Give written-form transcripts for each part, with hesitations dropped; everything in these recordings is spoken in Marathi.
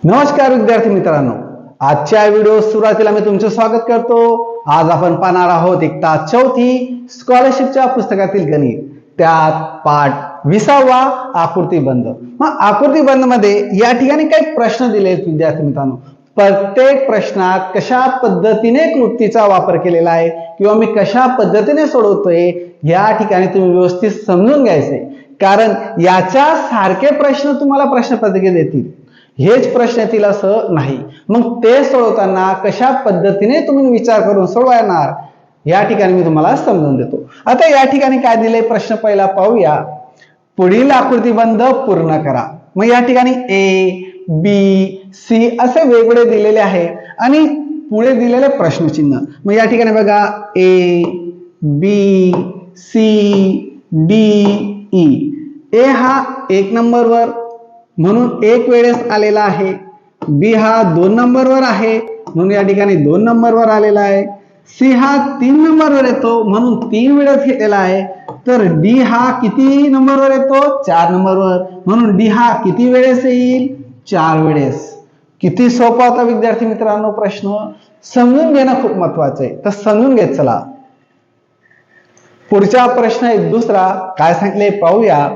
नमस्कार विद्यार्थी मित्रांनो, आजच्या व्हिडिओ सुरुवातीला मी तुमचे स्वागत करतो। आज आपण पाहणार आहोत इयत्ता चौथी स्कॉलरशिपच्या पुस्तकातील गणित, त्यात पाठ 20वा आकृतीबंध। मग आकृतीबंध मध्ये या ठिकाणी काही प्रश्न दिले आहेत विद्यार्थी मित्रांनो। प्रत्येक प्रश्नात कशा पद्धतीने क्लृप्तीचा वापर केलेला आहे किंवा मी कशा पद्धतीने सोडवतोय या ठिकाणी तुम्ही व्यवस्थित समजून घ्यायचे, कारण याच्या सारखे प्रश्न तुम्हाला प्रश्नपत्रिकेत देतील। हेच प्रश्न येतील असं नाही, मग ते सोडवताना कशा पद्धतीने तुम्ही विचार करून सोडवणार या ठिकाणी मी तुम्हाला समजून देतो। आता या ठिकाणी काय दिले प्रश्न पहिला पाहूया। पुढील आकृतीबंध पूर्ण करा। मग या ठिकाणी ए बी सी असे वेगवेगळे दिलेले आहे आणि पुढे दिलेले प्रश्नचिन्ह। मग या ठिकाणी बघा A B C D E. A हा 1 नंबरवर म्हणून 1 वेळेस आलेला आहे, बी हा 2 नंबरवर आहे म्हणून या ठिकाणी 2 नंबरवर आलेला आहे, सी हा 3 नंबरवर येतो म्हणून 3 वेळेस घेतलेला आहे, तर डी हा किती नंबरवर येतो 4 नंबरवर म्हणून डी हा किती वेळेस येईल 4 वेळेस। किती सोपा होता विद्यार्थी मित्रांनो प्रश्न, समजून घेणं खूप महत्वाचं आहे, तर समजून घेत चला। पुढचा प्रश्न आहे दुसरा, काय सांगितले पाहूया।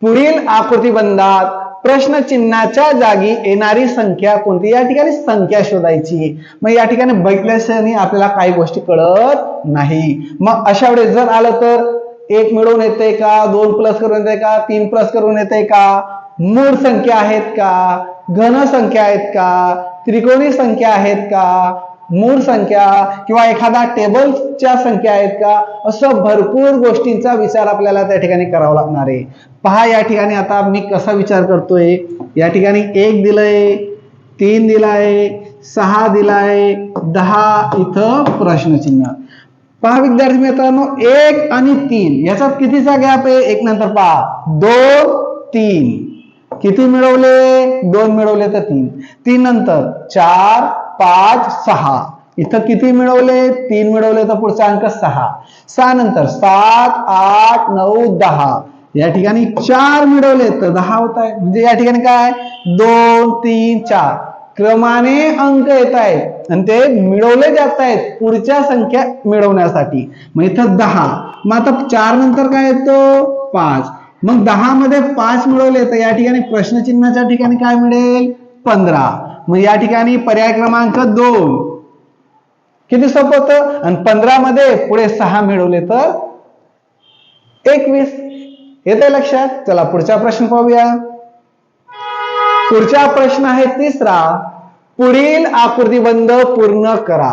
पुढील आकृतीबंधात प्रश्न चिन्हाच्या जागी येणारी संख्या कोणती, या ठिकाणी संख्या शोधायची। मग या ठिकाणी बघितल्याने आपल्याला काही गोष्टी कळत नाही। मग अशा वेळेस जर आलं तर 1 मिळवून येते का, 2 प्लस करून येते का, 3 प्लस करून येते का, मूळ संख्या आहेत का, घन संख्या आहेत का, त्रिकोणी संख्या आहेत का, मूळ संख्या किंवा एखादा टेबलच्या संख्या आहेत का, असं भरपूर गोष्टींचा विचार आपल्याला त्या ठिकाणी करावा लागणार आहे। पहा या ठिकाणी आता मी कसा विचार करतोय, या ठिकाणी 1 दिलंय, 3 दिलाय, 6 दिलाय, 10 इथं प्रश्नचिन्ह। पहा विद्यार्थी मित्रांनो 1 आणि 3 याच्यात कितीचा गॅप आहे, 1 नंतर पहा 2 3 किती मिळवले 2 मिळवले तर 3, 3 नंतर 4 5 6 इथं किती मिळवले 3 मिळवले तर पुढचा अंक 6, 6 नंतर 7 8 9 10 या ठिकाणी 4 मिळवले तर 10 होत आहे। म्हणजे या ठिकाणी काय 2 3 4 क्रमाने अंक येत आहेत आणि ते मिळवले जात आहेत पुढच्या संख्या मिळवण्यासाठी। मग इथं 10, मग आता 4 नंतर काय येतो 5, मग 10 मध्ये 5 मिळवले तर या ठिकाणी प्रश्नचिन्हाच्या ठिकाणी काय मिळेल 15। मग या ठिकाणी पर्याय क्रमांक 2 किती सोपं होतं, आणि 15 मध्ये पुढे 6 मिळवले तर 21 येते लक्षात। चला पुढचा प्रश्न पाहूया। पुढचा प्रश्न आहे तिसरा, पुढील आकृतीबंध पूर्ण करा।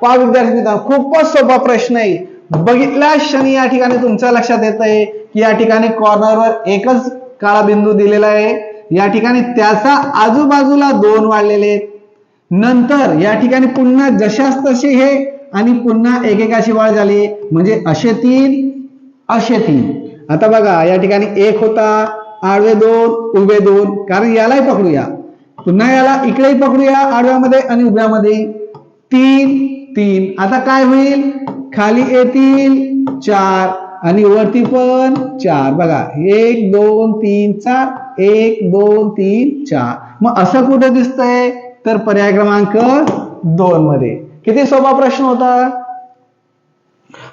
पहा विद्यार्थी मित्रांनो खूपच सोपा प्रश्न आहे, बघितल्या क्षणी या ठिकाणी तुमच्या लक्षात येत आहे की या ठिकाणी कॉर्नरवर एकच काळा बिंदू दिलेला आहे, या ठिकाणी त्याचा आजूबाजूला 2 वाढलेले आहेत, नंतर या ठिकाणी पुन्हा जशास तसे हे आणि पुन्हा एकेकाची वाढ झाली म्हणजे असे 3 असे 3। आता बघा या ठिकाणी 1 होता, आडवे 2 उभे 2, कारण यालाही पकडूया, पुन्हा याला इकडेही पकडूया आडव्यामध्ये आणि उभ्यामध्ये 3 3। आता काय होईल खाली येतील 4 आणि वरती पण 4, बघा 1 2 3 4 1 2 3 4। मग असं कुठे दिसतंय तर पर्याय क्रमांक 2 मध्ये। किती सोपा प्रश्न होता।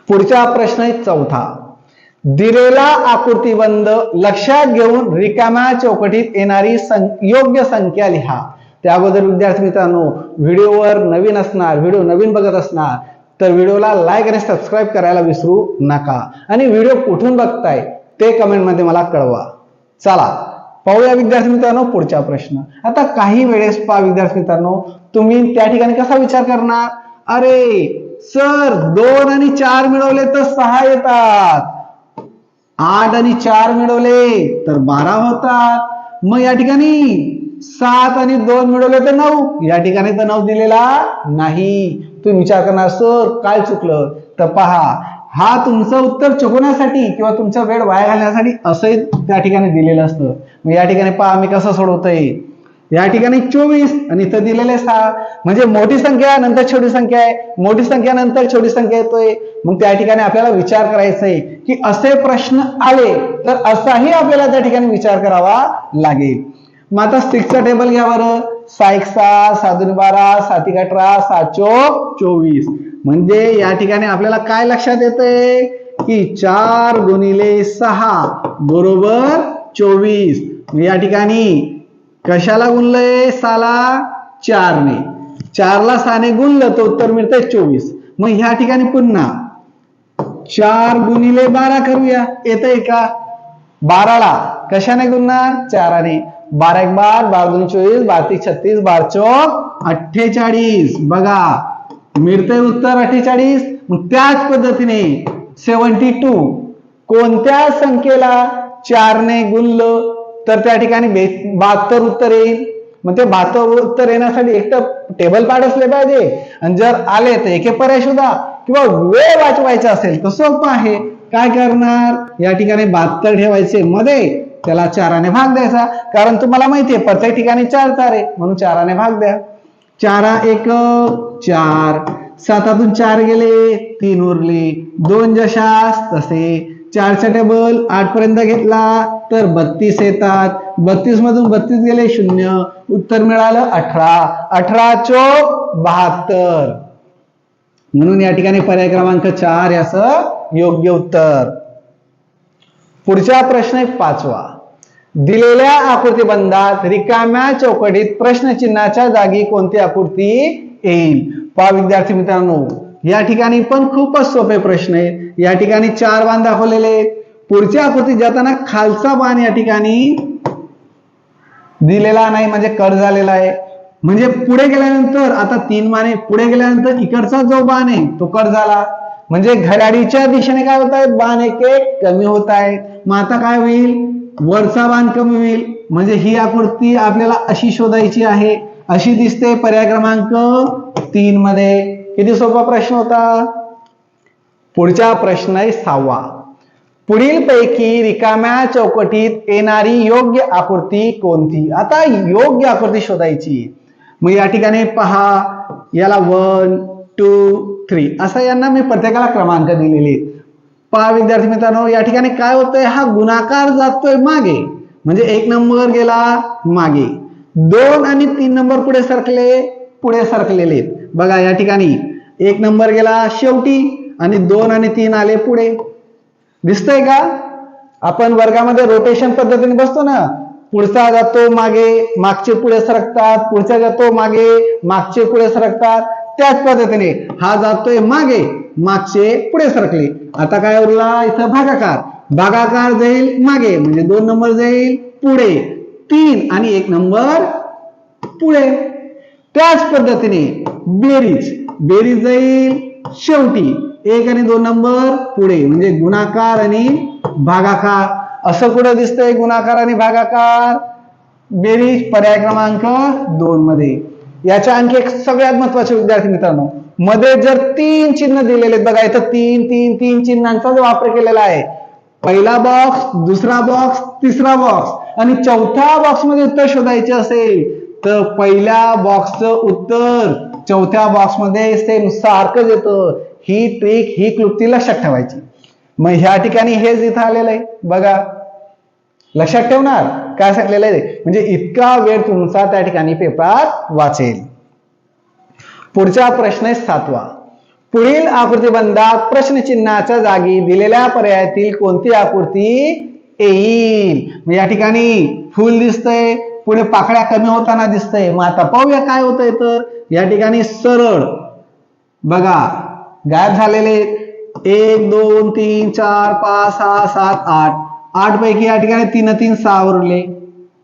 पुढचा प्रश्न आहे चौथा, दिलेला आकृतीबंध लक्षात घेऊन रिकाम्या चौकटीत येणारी योग्य संख्या लिहा। त्या अगोदर विद्यार्थी मित्रांनो व्हिडिओवर नवीन असणार, व्हिडिओ नवीन बघत असणार तर व्हिडिओला लाईक आणि सबस्क्राईब करायला विसरू नका, आणि व्हिडिओ कुठून बघताय ते कमेंट मध्ये मला कळवा। चला पाहूया विद्यार्थी मित्रांनो पुढचा प्रश्न। आता काही वेळेस पहा विद्यार्थी मित्रांनो तुम्ही त्या ठिकाणी कसा विचार करणार, अरे सर 2 आणि 4 मिळवले तर 6 येतात, 8 आणि 4 मिळवले तर 12 होतात, मग या ठिकाणी 7 आणि 2 मिळवले तर 9, या ठिकाणी तर 9 दिलेला नाही। तुम्ही विचार करणार सर काय चुकलं, तर पहा हा तुमचं उत्तर चुकवण्यासाठी किंवा तुमचा वेळ वाया घालण्यासाठी असंही त्या ठिकाणी दिलेलं असतं। मग या ठिकाणी पहा मी कसं सोडवतोय, या ठिकाणी 24 आणि इथं दिलेले 6 म्हणजे मोठी संख्या नंतर छोटी संख्या आहे, मोठी संख्या नंतर छोटी संख्या येतोय। मग त्या ठिकाणी आपल्याला विचार करायचा आहे की असे प्रश्न आले तर असाही आपल्याला त्या ठिकाणी विचार करावा लागेल। मग आता 6चा टेबल घ्या बरं. 6 6 7 12 7 18 7 24. म्हणजे या ठिकाणी आपल्याला काय लक्षात येतंय की 4 गुणिले 6 बरोबर 24. या ठिकाणी कशाला गुणलंय? 6ला 4ने. 4ला 6ने गुणलं तर उत्तर मिळतंय 24. मग ह्या ठिकाणी पुन्हा 4 गुणिले 12 करूया. येतंय का? 12ला कशाने गुणणार? 4ने. 12 1 12, 12 2 24, 12 3 36, 12 4 48. बघा मिळतंय उत्तर 48. मग त्याच पद्धतीने 72 कोणत्या संख्येला 4ने गुणलं तर त्या ठिकाणी 72 उत्तर येईल. मग ते 72 उत्तर येण्यासाठी एक तर टेबल पाठ असले पाहिजे आणि जर आले तर एक पर्याय शोधा किंवा वेळ वाचवायचा असेल तर सोपं आहे. काय करणार? या ठिकाणी 72 ठेवायचे मध्ये, त्याला 4ने भाग द्यायचा. कारण तुम्हाला माहितीये प्रत्येक ठिकाणी 4 आहे म्हणून 4ने भाग द्या. 4 1 4, 7तून 4 गेले 3 उरले, 2 जशास तसे. 4चा टेबल 8 पर्यंत घेतला तर 32 येतात. 32 मधून 32 गेले 0, उत्तर मिळालं 18. 18 चोक 72. म्हणून या ठिकाणी पर्याय क्रमांक 4 याचं योग्य उत्तर. पुढचा प्रश्न आहे 5वा. दिलेल्या आकृतीबंधात रिकाम्या चौकटीत प्रश्नचिन्हाच्या जागी कोणती आकृती येईल? पहा विद्यार्थी मित्रांनो, या ठिकाणी पण खूपच सोपे प्रश्न आहेत. या ठिकाणी 4 बाण दाखवलेले आहेत. पुढच्या आकृती जाताना खालचा बाण या ठिकाणी दिलेला नाही म्हणजे कट झालेला आहे. म्हणजे पुढे गेल्यानंतर आता 3 बाणे पुढे गेल्यानंतर इकडचा जो बाण आहे तो कट झाला. म्हणजे घड्याळीच्या दिशेने काय होत आहे? बाण एक एक कमी होत आहे. मग आता काय होईल? वरचा बाण कमी होईल. म्हणजे ही आकृती आपल्याला अशी शोधायची आहे. अशी दिसते पर्याय क्रमांक 3 मध्ये. किती सोपा प्रश्न होता. पुढचा प्रश्न आहे 6वा. पुढील पैकी रिकाम्या चौकटीत येणारी योग्य आकृती कोणती? आता योग्य आकृती शोधायची. मग या ठिकाणी पहा, याला 1 2 3 असा यांना मी प्रत्येकाला क्रमांक दिलेले. पहा विद्यार्थी मित्रांनो, या ठिकाणी काय होतंय? हा गुणाकार जातोय मागे म्हणजे 1 नंबर गेला मागे, 2 आणि 3 नंबर पुढे सरकलेले. बघा या ठिकाणी 1 नंबर गेला शेवटी आणि 2 आणि 3 आले पुढे. दिसतंय का? आपण वर्गामध्ये रोटेशन पद्धतीने बसतो ना, पुढचा जातो मागे, मागचे पुढे सरकतात, पुढचा जातो मागे, मागचे पुढे सरकतात. त्याच पद्धतीने हा जातोय मागे, मागचे पुढे सरकले. आता काय उरला? इथं भागाकार. भागाकार जाईल मागे म्हणजे 2 नंबर जाईल पुढे, 3 आणि 1 नंबर पुढे. त्याच पद्धतीने बेरीज जाईल शेवटी, 1 आणि 2 नंबर पुढे म्हणजे गुणाकार आणि भागाकार. असं कुठं दिसतंय गुणाकार आणि भागाकार? बेरीज पर्याय क्रमांक 2 मध्ये. याच्या आणखी एक सगळ्यात महत्वाचे विद्यार्थी मित्रांनो, मध्ये जर 3 चिन्ह दिलेले आहेत. बघा इथं 3 चिन्हांचा जो वापर केलेला आहे. पहिला बॉक्स, दुसरा बॉक्स, तिसरा बॉक्स आणि चौथ्या बॉक्स मध्ये उत्तर शोधायचे असेल तर पहिल्या बॉक्सचं उत्तर चौथ्या बॉक्स मध्ये सेम सारखंच येतं. ही ट्रिक, ही क्लुप्ती लक्षात ठेवायची. मग ह्या ठिकाणी हेच इथं आलेलं आहे. बघा लक्षात ठेवणार काय सांगलेलं आहे म्हणजे इतका वेळ तुमचा त्या ठिकाणी पेपरात वाचेल. पुढचा प्रश्न आहे 7वा. पुढील आकृतीबंधात प्रश्नचिन्हाच्या जागी दिलेल्या पर्यायातील कोणती आकृती येईल? या ठिकाणी फूल दिसतंय, पुढे पाकळ्या कमी होताना दिसतंय. मग आता पाहूया काय होतंय. तर या ठिकाणी सरळ बघा गायब झालेले 1 2 3 4 5 6 7 8 पैकी या ठिकाणी 3 3 6 उरले.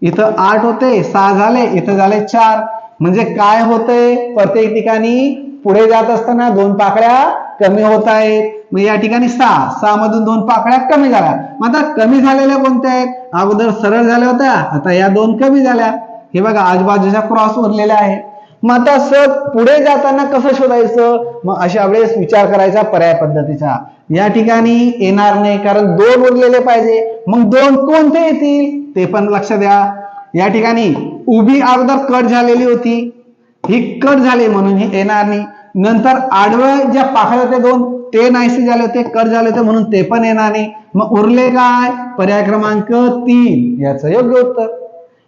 इथं 8 होते, 6 झाले, इथं झाले 4. म्हणजे काय होतंय? प्रत्येक ठिकाणी पुढे जात असताना 2 पाकळ्या कमी होत आहेत. मग या ठिकाणी 6 मधून 2 पाकळ्या कमी झाल्या. मग आता कमी झालेल्या कोणत्या आहेत? अगोदर सरळ झाल्या होत्या, आता या 2 कमी झाल्या. हे बघा आजूबाजूच्या क्रॉस उरलेल्या आहेत. मग आता सर पुढे जाताना कसं शोधायचं? मग अशा वेळेस विचार करायचा पर्याय पद्धतीचा. या ठिकाणी येणार नाही कारण 2 उरलेले पाहिजे. मग 2 कोणते येतील ते पण लक्ष द्या. या ठिकाणी उभी अगोदर कट झालेली होती, ही कट झाली म्हणून ही येणार नाही. नंतर आडवं ज्या पाकळ्या होत्या 2 ते नाहीसे झाले होते, कट झाले होते म्हणून ते पण येणार नाही. मग उरले काय? पर्याय क्रमांक 3 याचं योग्य उत्तर.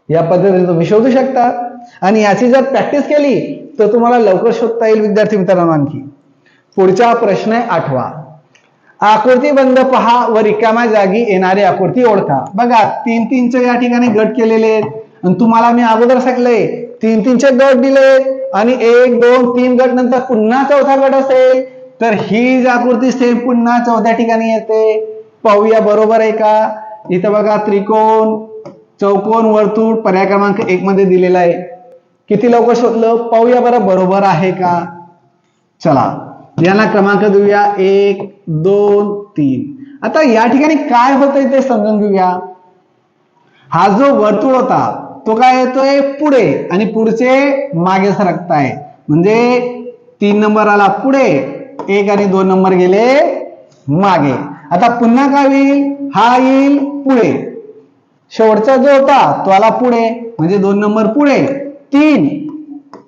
या पद्धतीने तुम्ही शोधू शकता आणि याची जर प्रॅक्टिस केली तर तुम्हाला लवकर शोधता येईल विद्यार्थी मित्रांनो. आणखी पुढचा प्रश्न आहे 8वा. आकृतीबंध पहा व रिकाम्या जागी येणारी आकृती ओळखा. बघा 3-3चे या ठिकाणी गट केलेले आहेत आणि तुम्हाला मी अगोदर सांगितलंय 3-3चे गट दिले आणि 1, 2, 3 गट नंतर पुन्हा चौथा गट असेल तर ही आकृती सेम पुन्हा चौथ्या ठिकाणी येते. पाहूया बरोबर आहे का. इथं बघा त्रिकोण, चौकोन, वर्तुळ पर्याय क्रमांक 1 मध्ये दिलेला आहे. किती लवकर शोधलं पाहूया बरं बरोबर आहे का. चला यांना क्रमांक देऊया 1, 2, 3. आता या ठिकाणी काय होतंय ते समजून घेऊया. हा जो वर्तुळ होता तो काय येतोय पुढे आणि पुढचे मागे सरकताय म्हणजे 3 नंबर आला पुढे, 1 आणि 2 नंबर गेले मागे. आता पुन्हा काय होईल, हा येईल पुढे, शेवटचा जो होता तो आला पुढे म्हणजे 2 नंबर पुढे, 3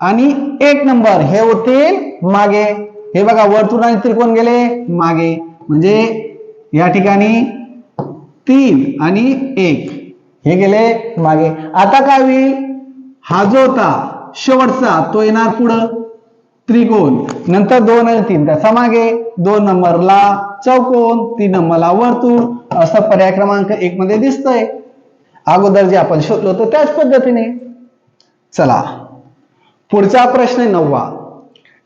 आणि 1 नंबर हे होतील मागे. हे बघा वर्तुळ आणि त्रिकोण गेले मागे म्हणजे या ठिकाणी 3 आणि 1 हे गेले मागे. आता काय होईल, हा जो होता शेवटचा तो येणार पुढं त्रिकोण, नंतर 2 आणि 3 त्याचा मागे, 2 नंबरला चौकोन, 3 नंबरला वर्तुळ असं पर्याय क्रमांक 1 मध्ये दिसतंय. अगोदर जे आपण शोधलो होतो त्याच पद्धतीने. चला पुढचा प्रश्न 9वा.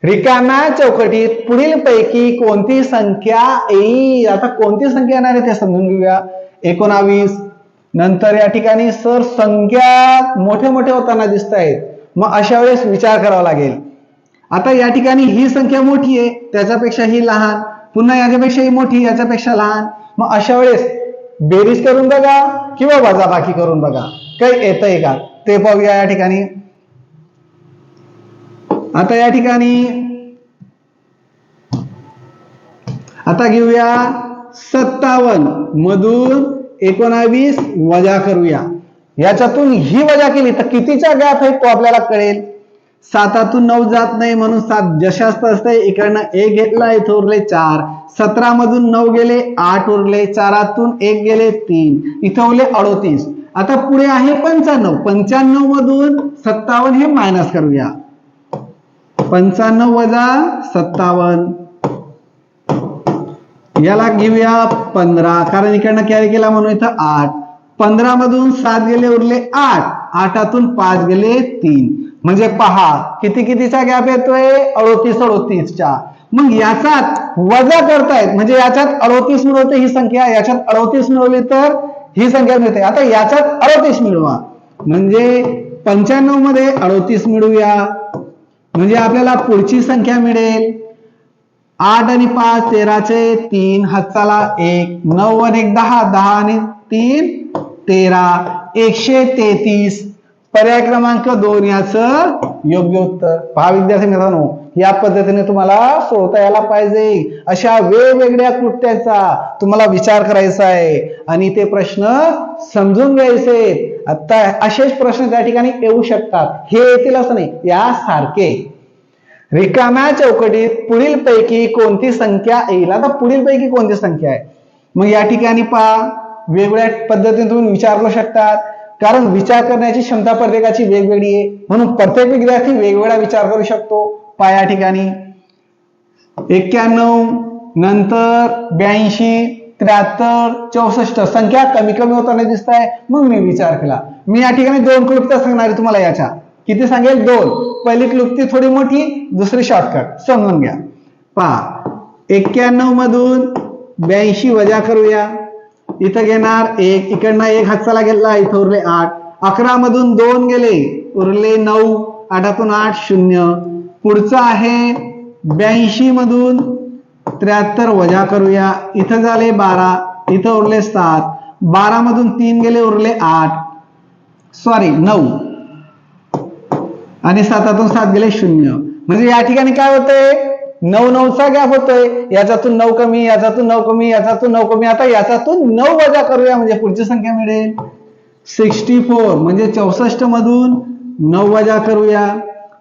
रिकाम्या चौकटीत पुढील पैकी कोणती संख्या येईल. आता कोणती संख्या येणार आहे ते समजून घेऊया. 19. नंतर या ठिकाणी सर संख्या मोठे मोठे होताना दिसत आहेत, मग अशा वेळेस विचार करावा लागेल. आता या ठिकाणी ही संख्या मोठी आहे त्याच्यापेक्षा ही लहान, पुन्हा याच्यापेक्षा ही मोठी याच्यापेक्षा लहान, मग अशा वेळेस बेरीज करून बघा किंवा वजाबाकी करून बघा काही येतंय का ते पाहूया. या ठिकाणी आता या ठिकाणी आता घेऊया 57 मधून 19 वजा करूया. याच्यातून ही वजा केली तर कितीचा गॅप आहे तो आपल्याला कळेल. 7तून 9 जात नाही म्हणून 7 जशाच असते. इकडनं 1 घेतला इथं उरले 4, 17 मधून 9 गेले 8 उरले, 4तून 1 गेले 3, इथं उरले 38. आता पुढे आहे 95, 95 मधून 57 हे मायनस करूया. 95 वजा 57 याला घेऊया 15 कारण इकडनं कॅरी केला म्हणून इथं 8, 15 मधून 7 गेले उरले 8, 8तून 5 गेले 3 म्हणजे पहा किती कितीचा गॅप येतोय 38च्या. मग याच्यात वजा करतायत म्हणजे याच्यात 38 मिळवते ही संख्या, याच्यात 38 मिळवली तर ही संख्या मिळते. आता याच्यात 38 मिळवा म्हणजे 95 मध्ये 38 मिळवूया म्हणजे आपल्याला पुढची संख्या मिळेल 8 आणि 5 13चे 3 हाताला 1, 9 आणि 1 10, 10 आणि 3 13, 133 पर्याय क्रमांक 2 याचं योग्य उत्तर. पहा विद्यार्थी मित्रांनो या पद्धतीने तुम्हाला सोडवता यायला पाहिजे. अशा वेगवेगळ्या कृत्याचा तुम्हाला विचार करायचा आहे आणि ते प्रश्न समजून घ्यायचे. आता असेच प्रश्न त्या ठिकाणी येऊ शकतात, हे येतील असं नाही, यासारखे. रिकाम्या चौकटीत पुढील पैकी कोणती संख्या येईल. आता पुढील पैकी कोणती संख्या आहे मग या ठिकाणी पहा वेगवेगळ्या पद्धतीने तुम्ही विचार करू शकतात कारण विचार करण्याची क्षमता प्रत्येकाची वेगवेगळी आहे म्हणून प्रत्येक विद्यार्थी वेगवेगळा विचार करू शकतो. पहा या ठिकाणी 91 नंतर 82 73 64 संख्या कमी कमी होताना दिसत आहे. मग मी विचार केला, मी या ठिकाणी 2 क्लुप्त्या सांगणार आहे तुम्हाला. याच्या किती सांगेल 2. पहिली क्लुप्ती थोडी मोठी, दुसरी शॉर्टकट समजून घ्या. पहा 91 मधून 82 वजा करूया. इथं घेणार 1, इकडनं 1 हातचाला घेतला इथं उरले 8, 11 मधून 2 गेले उरले 9, 8तून 8 0. पुढचं आहे 82 मधून 73 वजा करूया. इथं झाले 12, इथं उरले 7, 12 मधून 3 गेले उरले 9 आणि 7तून 7 गेले 0. म्हणजे या ठिकाणी काय होतंय 9 9चा गॅप होतोय. याच्यातून 9 कमी, याच्यातून 9 कमी, याच्यातून 9 कमी. आता याच्यातून 9 वजा करूया म्हणजे पुढची संख्या मिळेल 64 म्हणजे 64 मधून 9 वजा करूया.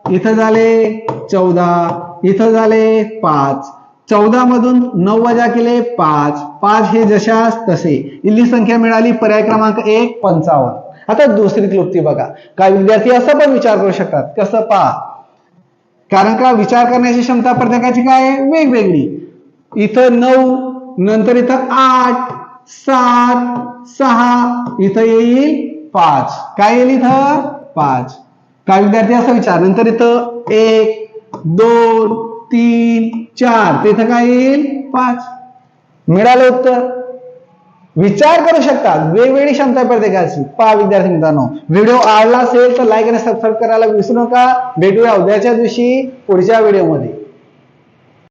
इथं झाले 14, इथं झाले 5, 14 मधून 9 वजा केले 5, 5 हे जशास तसे. इथली संख्या मिळाली पर्याय क्रमांक 1 55. आता दुसरी क्लुप्ती बघा, काय विद्यार्थी असं पण विचार करू शकतात, कसं पहा, कारण का विचार करण्याची क्षमता प्रत्येकाची काय आहे, वेगवेगळी. इथं 9, नंतर इथं 8, 7, 6, इथं येईल 5. काय येईल इथं 5. काय विद्यार्थी असा विचार, नंतर इथं 1, 2, 3, 4, तिथं काय येईल 5. मिळालं उत्तर. विचार करू शकतात, वेगवेगळी क्षमता प्रत्येकाची. पहा विद्यार्थी मित्रांनो, व्हिडिओ आवडला असेल तर लाईक आणि सबस्क्राईब करायला विसरू नका. भेटूया उद्याच्या दिवशी पुढच्या व्हिडिओमध्ये.